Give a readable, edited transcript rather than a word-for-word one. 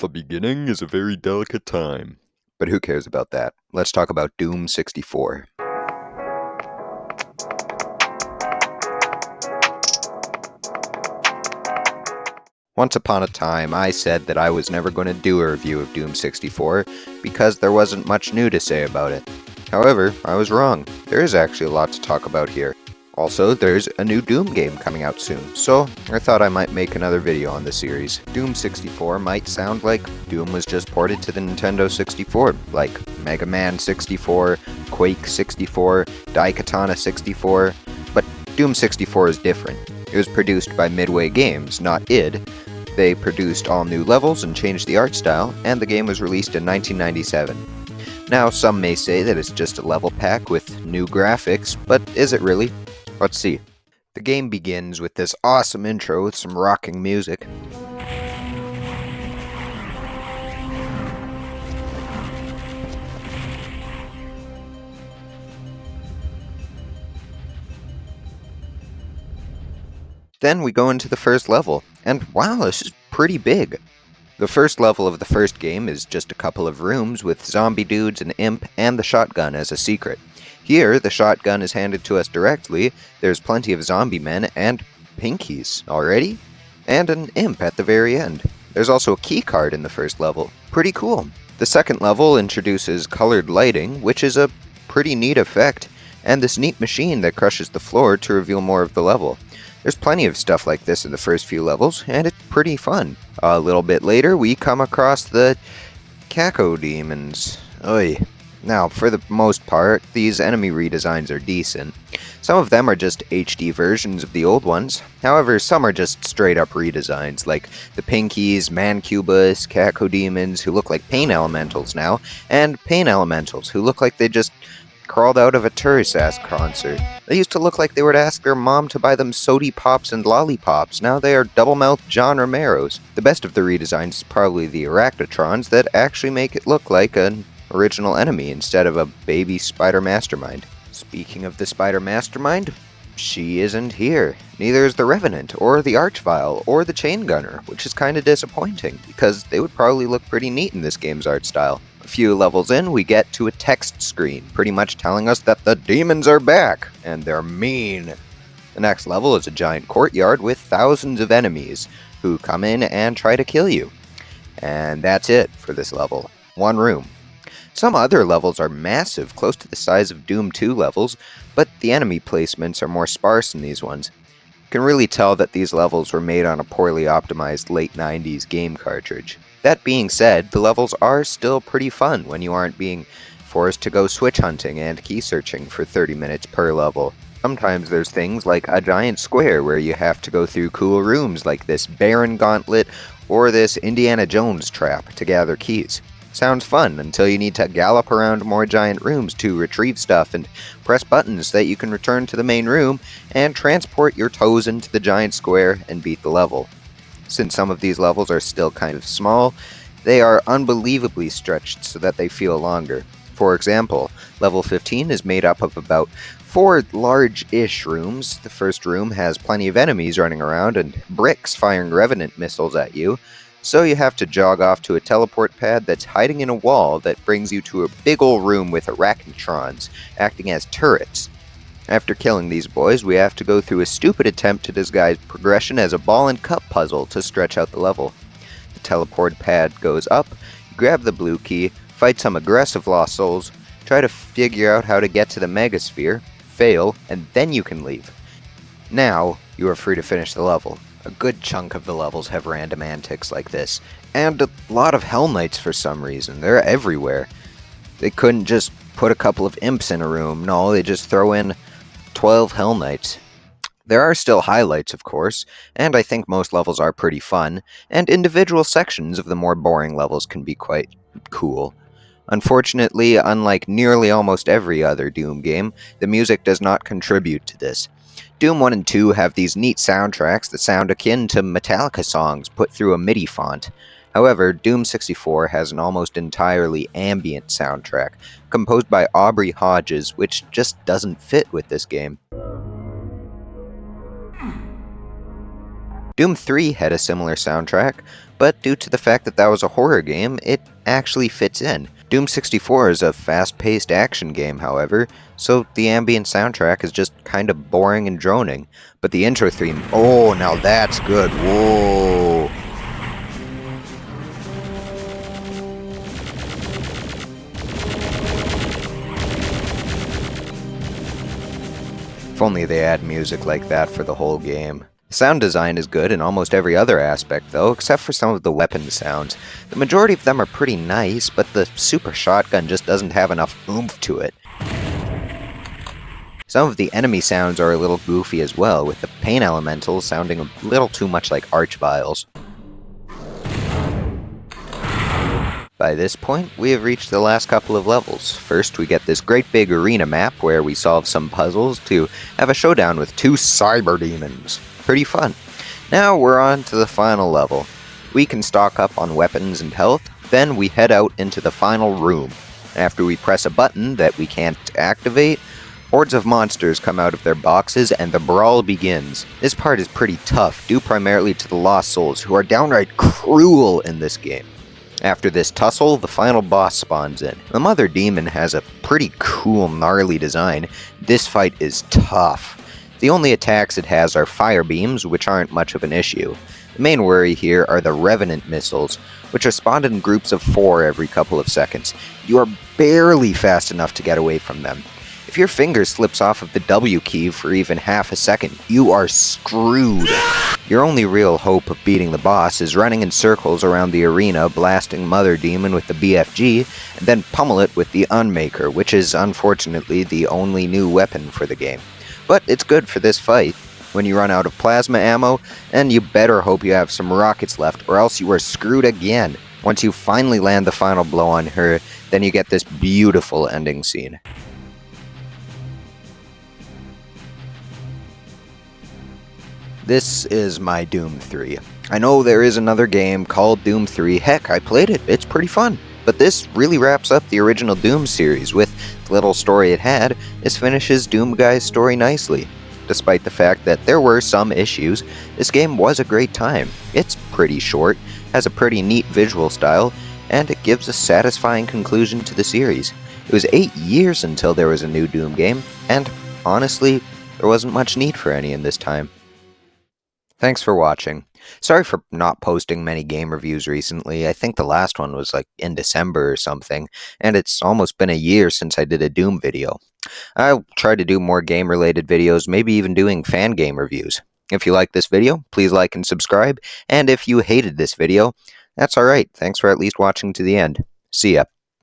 The beginning is a very delicate time. But who cares about that? Let's talk about Doom 64. Once upon a time, I said that I was never going to do a review of Doom 64 because there wasn't much new to say about it. However, I was wrong. There is actually a lot to talk about here. Also, there's a new Doom game coming out soon, so I thought I might make another video on the series. Doom 64 might sound like Doom was just ported to the Nintendo 64, like Mega Man 64, Quake 64, Daikatana 64, but Doom 64 is different. It was produced by Midway Games, not id. They produced all new levels and changed the art style, and the game was released in 1997. Now, some may say that it's just a level pack with new graphics, but is it really? Let's see. The game begins with this awesome intro with some rocking music. Then we go into the first level, and wow, this is pretty big. The first level of the first game is just a couple of rooms with zombie dudes, an imp, and the shotgun as a secret. Here, the shotgun is handed to us directly, there's plenty of zombie men, and pinkies already? And an imp at the very end. There's also a key card in the first level. Pretty cool. The second level introduces colored lighting, which is a pretty neat effect, and this neat machine that crushes the floor to reveal more of the level. There's plenty of stuff like this in the first few levels, and it's pretty fun. A little bit later, we come across the Caco demons. Oy. Now, for the most part, these enemy redesigns are decent. Some of them are just HD versions of the old ones. However, some are just straight up redesigns, like the Pinkies, Mancubus, Cacodemons, who look like pain elementals now, and pain elementals, who look like they just crawled out of a Turisask concert. They used to look like they would ask their mom to buy them sody pops and lollipops. Now they are double-mouthed John Romeros. The best of the redesigns is probably the Arachnotrons that actually make it look like an original enemy instead of a baby spider mastermind. Speaking of the spider mastermind, she isn't here. Neither is the Revenant, or the Archvile, or the Chain Gunner, which is kinda disappointing, because they would probably look pretty neat in this game's art style. A few levels in, we get to a text screen, pretty much telling us that the demons are back, and they're mean. The next level is a giant courtyard with thousands of enemies, who come in and try to kill you. And that's it for this level. One room. Some other levels are massive, close to the size of Doom 2 levels, but the enemy placements are more sparse in these ones. You can really tell that these levels were made on a poorly optimized late 90s game cartridge. That being said, the levels are still pretty fun when you aren't being forced to go switch hunting and key searching for 30 minutes per level. Sometimes there's things like a giant square where you have to go through cool rooms like this Baron Gauntlet or this Indiana Jones trap to gather keys. Sounds fun until you need to gallop around more giant rooms to retrieve stuff and press buttons so that you can return to the main room and transport your toes into the giant square and beat the level. Since some of these levels are still kind of small, they are unbelievably stretched so that they feel longer. For example, level 15 is made up of about 4 large-ish rooms. The first room has plenty of enemies running around and bricks firing Revenant missiles at you, so you have to jog off to a teleport pad that's hiding in a wall that brings you to a big ol' room with Arachnotrons, acting as turrets. After killing these boys, we have to go through a stupid attempt to disguise progression as a ball and cup puzzle to stretch out the level. The teleport pad goes up, you grab the blue key, fight some aggressive Lost Souls, try to figure out how to get to the Megasphere, fail, and then you can leave. Now, you are free to finish the level. A good chunk of the levels have random antics like this, and a lot of Hell Knights for some reason. They're everywhere. They couldn't just put a couple of imps in a room. No, they just throw in 12 Hell Knights. There are still highlights, of course, and I think most levels are pretty fun, and individual sections of the more boring levels can be quite cool. Unfortunately, unlike nearly almost every other Doom game, the music does not contribute to this. Doom 1 and 2 have these neat soundtracks that sound akin to Metallica songs put through a MIDI font. However, Doom 64 has an almost entirely ambient soundtrack, composed by Aubrey Hodges, which just doesn't fit with this game. Doom 3 had a similar soundtrack, but due to the fact that that was a horror game, it actually fits in. Doom 64 is a fast-paced action game, however, so the ambient soundtrack is just kind of boring and droning. But the intro theme, oh, now that's good, whoa! If only they had music like that for the whole game. Sound design is good in almost every other aspect, though, except for some of the weapon sounds. The majority of them are pretty nice, but the super shotgun just doesn't have enough oomph to it. Some of the enemy sounds are a little goofy as well, with the pain elementals sounding a little too much like archviles. By this point, we have reached the last couple of levels. First, we get this great big arena map where we solve some puzzles to have a showdown with 2 cyber demons. Pretty fun. Now we're on to the final level. We can stock up on weapons and health, then we head out into the final room. After we press a button that we can't activate, hordes of monsters come out of their boxes and the brawl begins. This part is pretty tough, due primarily to the Lost Souls, who are downright cruel in this game. After this tussle, the final boss spawns in. The Mother Demon has a pretty cool, gnarly design. This fight is tough. The only attacks it has are fire beams, which aren't much of an issue. The main worry here are the Revenant missiles, which are spawned in groups of 4 every couple of seconds. You are barely fast enough to get away from them. If your finger slips off of the W key for even half a second, you are screwed. Your only real hope of beating the boss is running in circles around the arena, blasting Mother Demon with the BFG, and then pummel it with the Unmaker, which is unfortunately the only new weapon for the game. But it's good for this fight. When you run out of plasma ammo, and you better hope you have some rockets left, or else you are screwed again. Once you finally land the final blow on her, then you get this beautiful ending scene. This is my Doom 3. I know there is another game called Doom 3. Heck, I played it. It's pretty fun. But this really wraps up the original Doom series with the little story it had. This finishes Doom Guy's story nicely. Despite the fact that there were some issues, this game was a great time. It's pretty short, has a pretty neat visual style, and it gives a satisfying conclusion to the series. It was 8 years until there was a new Doom game, and honestly, there wasn't much need for any in this time. Thanks for watching. Sorry for not posting many game reviews recently. I think the last one was like in December or something, and it's almost been a year since I did a Doom video. I'll try to do more game-related videos, maybe even doing fan game reviews. If you like this video, please like and subscribe, and if you hated this video, that's alright. Thanks for at least watching to the end. See ya.